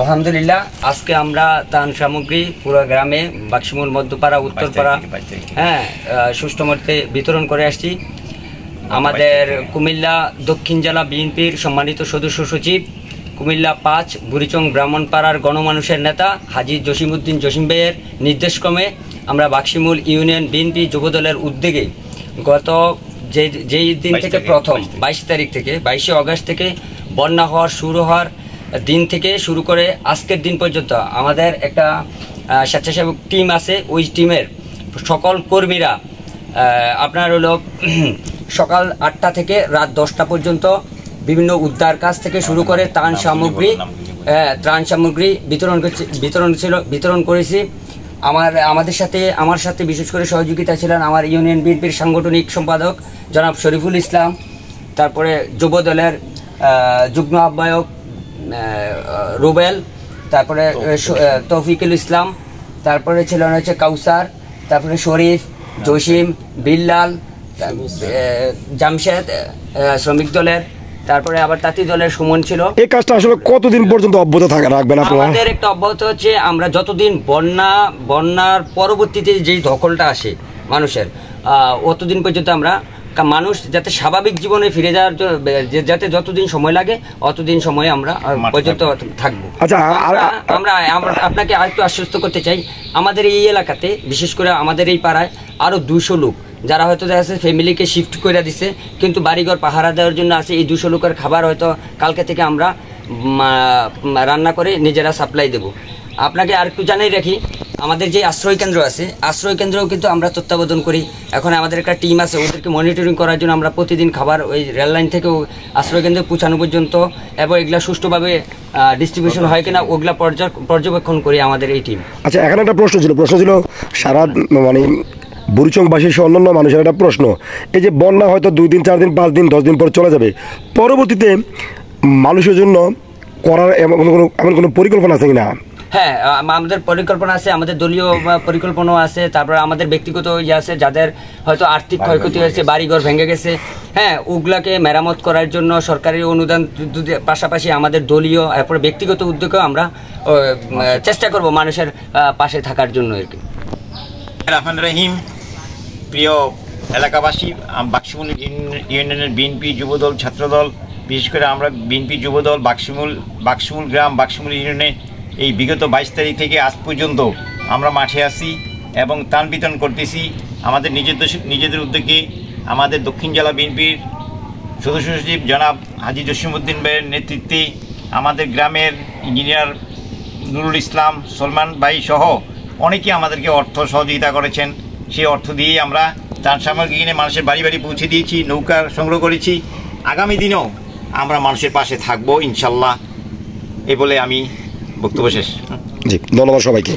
আলহামদুলিল্লাহ, আজকে আমরা ত্রাণ সামগ্রী পুরো গ্রামে বাক্সিমূল মধ্যপাড়া উত্তরপাড়া সুষ্ঠু মধ্যে বিতরণ করে আসছি। আমাদের কুমিল্লা দক্ষিণ জেলা বিএনপির সম্মানিত সদস্য সচিব, কুমিল্লা ৫ বুড়িচং ব্রাহ্মণপাড়ার গণমানুষের নেতা হাজী জসিমউদ্দিন জসিম ভাইয়ের নির্দেশক্রমে আমরা বাক্সিমূল ইউনিয়ন বিএনপি যুবদলের উদ্যোগে গত যেই দিন থেকে প্রথম ২২ তারিখ থেকে ২২শে আগস্ট থেকে বন্যা হওয়ার শুরু হওয়ার দিন থেকে শুরু করে আজকের দিন পর্যন্ত আমাদের একটা স্বেচ্ছাসেবক টিম আছে। ওই টিমের সকল কর্মীরা আপনার হলো সকাল ৮টা থেকে রাত 10টা পর্যন্ত বিভিন্ন উদ্ধার কাজ থেকে শুরু করে ত্রাণ সামগ্রী বিতরণ করেছি। আমার সাথে বিশেষ করে সহযোগিতা ছিলেন আমার ইউনিয়ন বিএনপির সাংগঠনিক সম্পাদক জনাব শরীফুল ইসলাম, তারপরে যুবদলের যুগ্ম আহ্বায়ক রুবেল, তারপরে তৌফিকুল ইসলাম, তারপরে ছিলেন হচ্ছে কাউসার, তারপরে শরীফ, জসিম, বিল্লাল, জামশেদ শ্রমিক দলের, তারপরে আবার তাঁতি দলের সুমন ছিল। এই কাজটা আসলে কতদিন পর্যন্ত অব্যাহত রাখবেন আপনারা? আমাদের একটা অব্যাহত হচ্ছে, আমরা যতদিন বন্যার পরবর্তীতে যেই ধকলটা আসে মানুষের, অতদিন পর্যন্ত আমরা মানুষ যাতে স্বাভাবিক জীবনে ফিরে যাওয়ার যাতে যতদিন সময় লাগে অতদিন সময় আমরা পর্যন্ত থাকবো। আচ্ছা, আমরা আপনাকে আরেকটু আশ্বস্ত করতে চাই, আমাদের এই এলাকাতে বিশেষ করে আমাদের এই পাড়ায় আরও 200 লোক যারা হয়তো দেখা যাচ্ছে ফ্যামিলিকে শিফট করে দিছে, কিন্তু বাড়িঘর পাহারা দেওয়ার জন্য আছে। এই 200 লোকের খাবার হয়তো কালকে থেকে আমরা রান্না করে নিজেরা সাপ্লাই দেব। আপনাকে আরেকটু জানাই রাখি, আমাদের যে আশ্রয় কেন্দ্র আছে, আশ্রয় কেন্দ্রও কিন্তু আমরা তত্ত্বাবধান করি। এখন আমাদের একটা টিম আছে, ওদেরকে মনিটরিং করার জন্য আমরা প্রতিদিন খাবার ওই রেললাইন থেকেও আশ্রয় কেন্দ্রে পৌঁছানো পর্যন্ত এবং এগুলা সুষ্ঠুভাবে ডিস্ট্রিবিউশন হয় কিনা ওগুলা পর্যবেক্ষণ করি আমাদের এই টিম। আচ্ছা, এখানে একটা প্রশ্ন ছিল সারা মানে বুড়িচংবাসী সহ অন্যান্য মানুষের একটা প্রশ্ন, এই যে বন্যা হয়তো 2 দিন 4 দিন 5 দিন 10 দিন পর চলে যাবে, পরবর্তীতে মানুষের জন্য করার এমন কোনো পরিকল্পনা আছে কিনা? হ্যাঁ, আমাদের পরিকল্পনা আছে, আমাদের দলীয় পরিকল্পনাও আছে, তারপরে আমাদের ব্যক্তিগত ইয়ে আছে, যাদের হয়তো আর্থিক ক্ষয়ক্ষতি হয়েছে, বাড়িঘর ভেঙে গেছে, ওগুলাকে মেরামত করার জন্য সরকারি অনুদান পাশাপাশি আমাদের দলীয় এরপরে ব্যক্তিগত উদ্যোগেও আমরা চেষ্টা করব মানুষের পাশে থাকার জন্য আর কি। রহমান রহিম, প্রিয় এলাকাবাসী, বাক্সিমূল ইউনিয়নের বিএনপি যুবদল ছাত্রদল, বিশেষ করে আমরা বিএনপি যুবদল বাক্সিমূল গ্রাম বাক্সিমূল ইউনিয়নে এই বিগত 22 তারিখ থেকে আজ পর্যন্ত আমরা মাঠে আছি এবং ত্রাণ বিতরণ করতেছি। আমাদের নিজেদের উদ্যোগে আমাদের দক্ষিণ জেলা বিএনপির সদস্য সচিব জনাব হাজী জসিমউদ্দিন ভাইয়ের নেতৃত্বে আমাদের গ্রামের ইঞ্জিনিয়ার নুরুল ইসলাম, সলমান ভাই সহ অনেকে আমাদেরকে অর্থ সহযোগিতা করেছেন। সেই অর্থ দিয়েই আমরা ত্রাণ সামগ্রী কিনে মানুষের বাড়ি বাড়ি পৌঁছে দিয়েছি, নৌকা সংগ্রহ করেছি। আগামী দিনেও আমরা মানুষের পাশে থাকবো ইনশাল্লাহ। এ বলে আমি বক্তব্য শেষ। জি, ধন্যবাদ সবাইকে।